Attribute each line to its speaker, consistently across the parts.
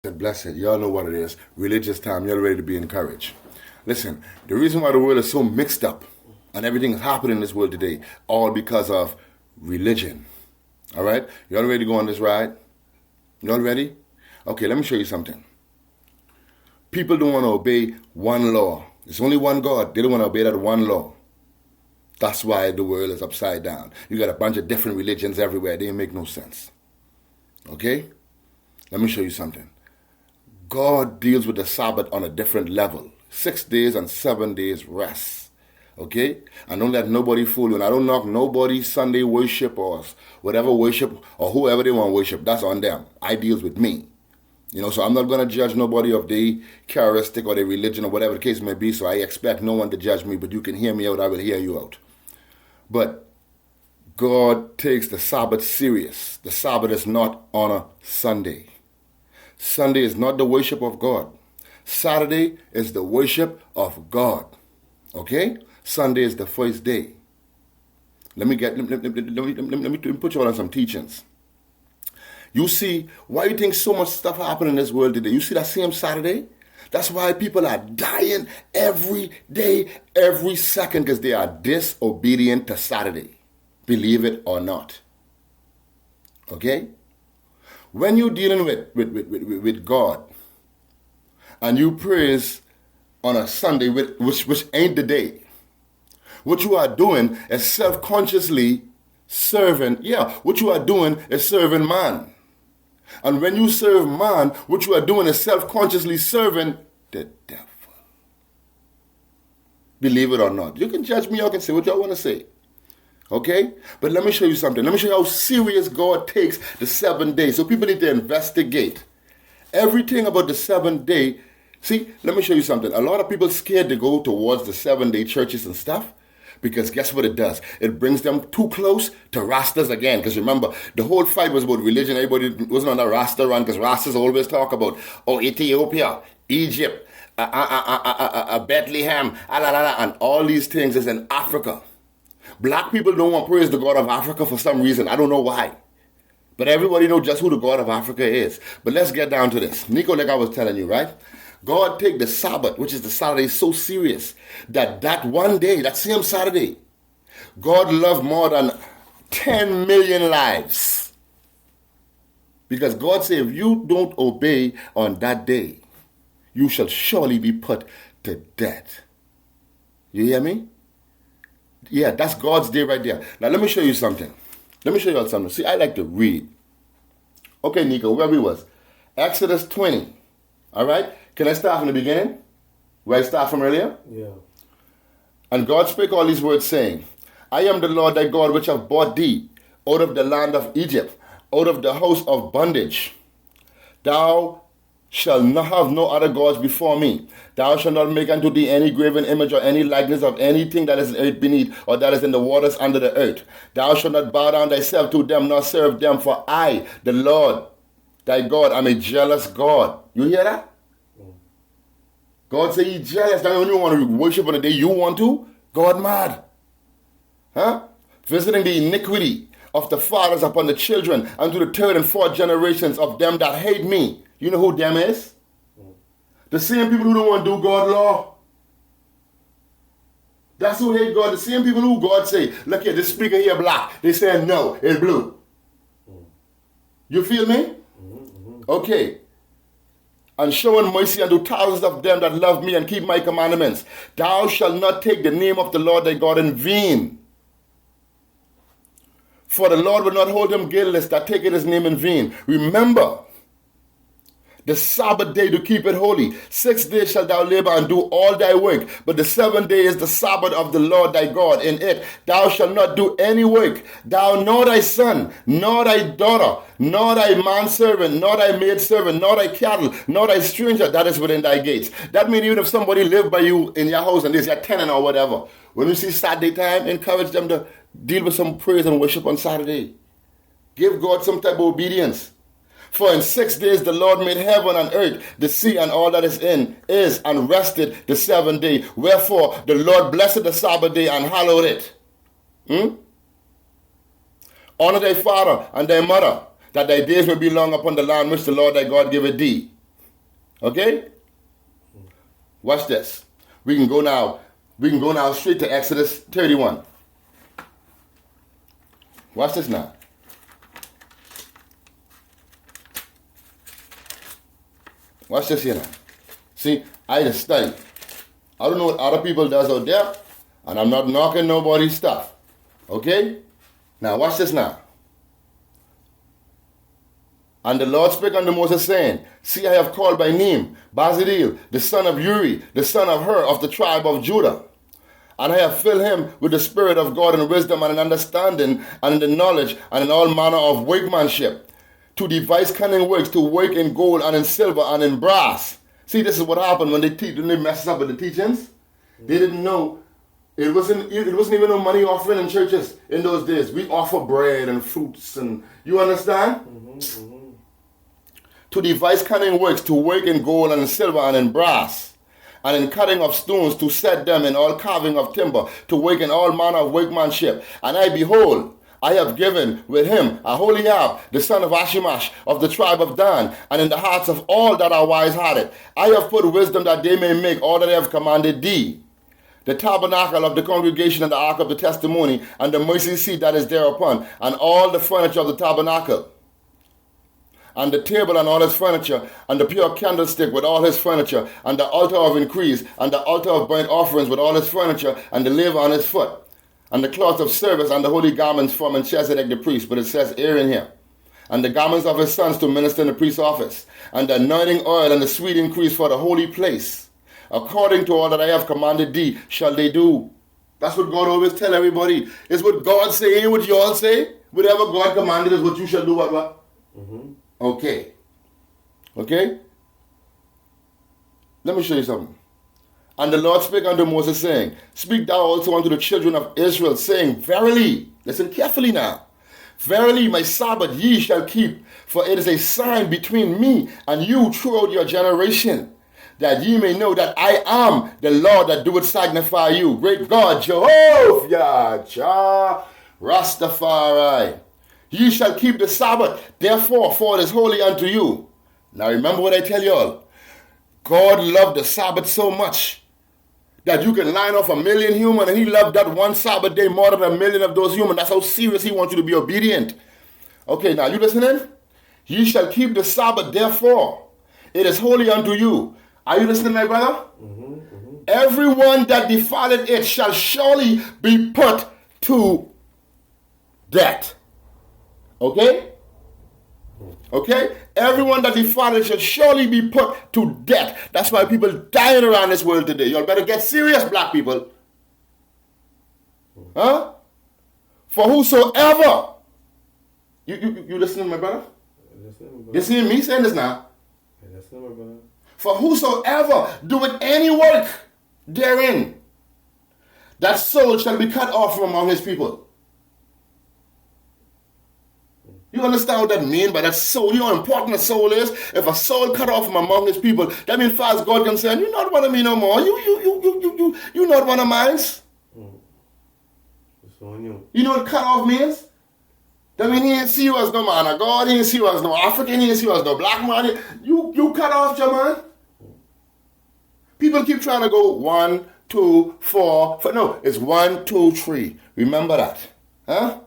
Speaker 1: Blessed. Y'all know what it is. Religious time. You're ready to be encouraged. Listen, the reason why the world is so mixed up and everything is happening in this world today, all because of religion. All right? Y'all ready to go on this ride? Y'all ready? Okay, let me show you something. People don't want to obey one law. There's only one God. They don't want to obey that one law. That's why the world is upside down. You got a bunch of different religions everywhere. They make no sense. Okay? Let me show you something. God deals with the Sabbath on a different level. 6 days and 7 days rest. Okay? And don't let nobody fool you. And I don't knock nobody's Sunday worship or whatever worship or whoever they want to worship. That's on them. I deals with me. So I'm not going to judge nobody of their characteristic or their religion or whatever the case may be. So I expect no one to judge me, but you can hear me out. I will hear you out. But God takes the Sabbath serious. The Sabbath is not on a Sunday. Sunday is not the worship of God. Saturday is the worship of God. Okay? Sunday is the first day. Let me put you on some teachings. You see, why you think so much stuff happening in this world today? You see that same Saturday? That's why people are dying every day, every second, because they are disobedient to Saturday. Believe it or not. Okay? When you're dealing with God and you praise on a Sunday, which ain't the day, what you are doing is self-consciously serving. What you are doing is serving man. And when you serve man, what you are doing is self-consciously serving the devil. Believe it or not. You can judge me, you can say what y'all want to say. Okay? But let me show you something. Let me show you how serious God takes the 7 days. So people need to investigate everything about the 7th day. See, let me show you something. A lot of people scared to go towards the 7-day churches and stuff. Because guess what it does? It brings them too close to Rastas again. Because remember, the whole fight was about religion. Everybody wasn't on the Rasta run because Rastas always talk about, Ethiopia, Egypt, Bethlehem, and all these things is in Africa. Black people don't want to praise the God of Africa for some reason. I don't know why. But everybody knows just who the God of Africa is. But let's get down to this. Nico, like I was telling you, right? God take the Sabbath, which is the Saturday, so serious that one day, that same Saturday, God loved more than 10 million lives. Because God said, if you don't obey on that day, you shall surely be put to death. You hear me? Yeah, that's God's day right there. Now, let me show you something. Let me show you all something. See, I like to read. Okay, Nico, where we was? Exodus 20. All right? Can I start from the beginning? Where I start from earlier?
Speaker 2: Yeah.
Speaker 1: And God spake all these words, saying, I am the Lord thy God, which have brought thee out of the land of Egypt, out of the house of bondage. Thou shalt not have no other gods before me. Thou shalt not make unto thee any graven image or any likeness of anything that is in earth beneath, or that is in the waters under the earth. Thou shalt not bow down thyself to them, nor serve them, for I, the Lord thy God, am a jealous God. You hear that? God say he's jealous. That when you want to worship on the day you want to, God mad. Huh? Visiting the iniquity of the fathers upon the children, unto the third and fourth generations of them that hate me. You know who them is? The same people who don't want to do God's law. That's who hate God. The same people who God say, look here, this speaker here black. They say no, it's blue. You feel me? Okay. And showing mercy unto thousands of them that love me and keep my commandments. Thou shalt not take the name of the Lord thy God in vain. For the Lord will not hold him guiltless that taketh his name in vain. Remember the Sabbath day to keep it holy. 6 days shalt thou labor and do all thy work. But the 7th day is the Sabbath of the Lord thy God. In it thou shalt not do any work. Thou nor thy son, nor thy daughter, nor thy manservant, nor thy maidservant, nor thy cattle, nor thy stranger that is within thy gates. That means even if somebody live by you in your house and there's your tenant or whatever, when you see Saturday time, encourage them to deal with some praise and worship on Saturday. Give God some type of obedience. For in 6 days the Lord made heaven and earth, the sea and all that is in, and rested the 7th day. Wherefore the Lord blessed the Sabbath day and hallowed it. Honor thy father and thy mother, that thy days may be long upon the land which the Lord thy God giveth thee. Okay? Watch this. We can go now straight to Exodus 31. Watch this now. Watch this here now. See, I just study. I don't know what other people does out there, and I'm not knocking nobody's stuff. Okay? Now watch this now. And the Lord spake unto Moses, saying, See, I have called by name Bazaleel, the son of Uri, the son of Hur, of the tribe of Judah. And I have filled him with the Spirit of God in wisdom and in understanding and in the knowledge and in all manner of workmanship, to devise cunning works, to work in gold and in silver and in brass. See, this is what happened when they messed up with the teachings. They didn't know. It wasn't even no money offering in churches in those days. We offer bread and fruits, and you understand? To devise cunning works, to work in gold and in silver and in brass, and in cutting of stones, to set them in all carving of timber, to work in all manner of workmanship. And I, behold, I have given with him Aholiab, the son of Ahimaaz, of the tribe of Dan, and in the hearts of all that are wise-hearted, I have put wisdom that they may make all that I have commanded thee. The tabernacle of the congregation and the ark of the testimony, and the mercy seat that is thereupon, and all the furniture of the tabernacle, and the table and all his furniture, and the pure candlestick with all his furniture, and the altar of increase, and the altar of burnt offerings with all his furniture, and the laver on his foot, and the cloth of service, and the holy garments from Melchizedek the priest, but it says Aaron here, and the garments of his sons to minister in the priest's office, and the anointing oil and the sweet increase for the holy place. According to all that I have commanded thee, shall they do. That's what God always tell everybody. It's what God say, ain't what you all say. Whatever God commanded is what you shall do. What? Okay. Okay? Let me show you something. And the Lord spake unto Moses, saying, Speak thou also unto the children of Israel, saying, Verily, listen carefully now, verily my Sabbath ye shall keep, for it is a sign between me and you throughout your generation, that ye may know that I am the Lord that doeth signify you. Great God, Jehovah, Jah, Rastafari. Ye shall keep the Sabbath, therefore, for it is holy unto you. Now remember what I tell you all. God loved the Sabbath so much that you can line off 1 million humans, and he loved that one Sabbath day more than 1 million of those humans. That's how serious he wants you to be obedient. Okay, now you listening? Ye shall keep the Sabbath, therefore. It is holy unto you. Are you listening, my brother? Everyone that defileth it shall surely be put to death. Okay? Okay? Everyone that defileth shall surely be put to death. That's why people dying around this world today. Y'all better get serious, black people. Huh? For whosoever. You listening, my brother? You see me saying this now?
Speaker 2: Listening, my brother.
Speaker 1: For whosoever doeth any work therein, that soul shall be cut off from among his people. You understand what that means by that soul? You know how important a soul is? If a soul cut off from among his people, that means far as God can say, you're not one of me no more. You not one of mine. You know what cut off means? That means he ain't see you as no man of God, he ain't see you as no African, he ain't see you as no black man. You cut off your man. People keep trying to go 1, 2, 4. No, it's 1, 2, 3. Remember that. Huh?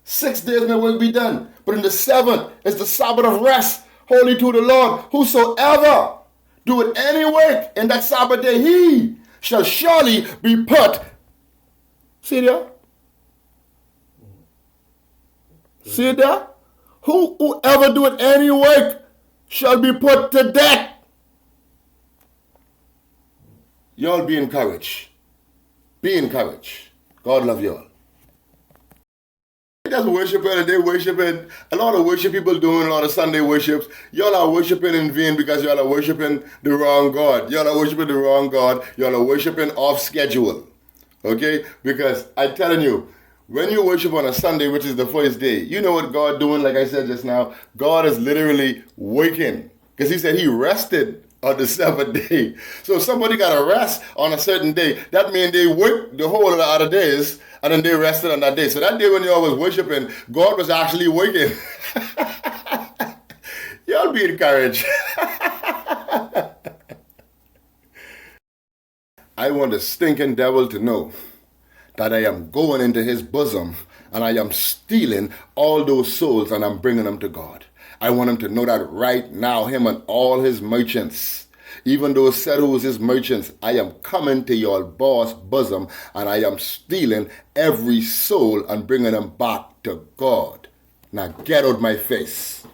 Speaker 1: 6 days may work be done. But in the 7th is the Sabbath of rest, holy to the Lord. Whosoever doeth any work in that Sabbath day, he shall surely be put. See there? See there? Whoever doeth any work shall be put to death. Y'all be encouraged. Be encouraged. God love y'all. That's worshiping, and they worshiping. A lot of worship people doing a lot of Sunday worships. Y'all are worshiping in vain because y'all are worshiping the wrong God. Y'all are worshiping the wrong God. Y'all are worshiping off schedule. Okay? Because I'm telling you, when you worship on a Sunday, which is the first day, you know what God doing, like I said just now? God is literally working. Because he said he rested on the 7th day. So if somebody got to rest on a certain day, that means they worked the whole of the other days and then they rested on that day. So that day when y'all was worshiping, God was actually working. Y'all be encouraged. I want the stinking devil to know that I am going into his bosom and I am stealing all those souls and I'm bringing them to God. I want him to know that right now, him and all his merchants, even those Sedu's his merchants, I am coming to your boss bosom and I am stealing every soul and bringing them back to God. Now get out my face.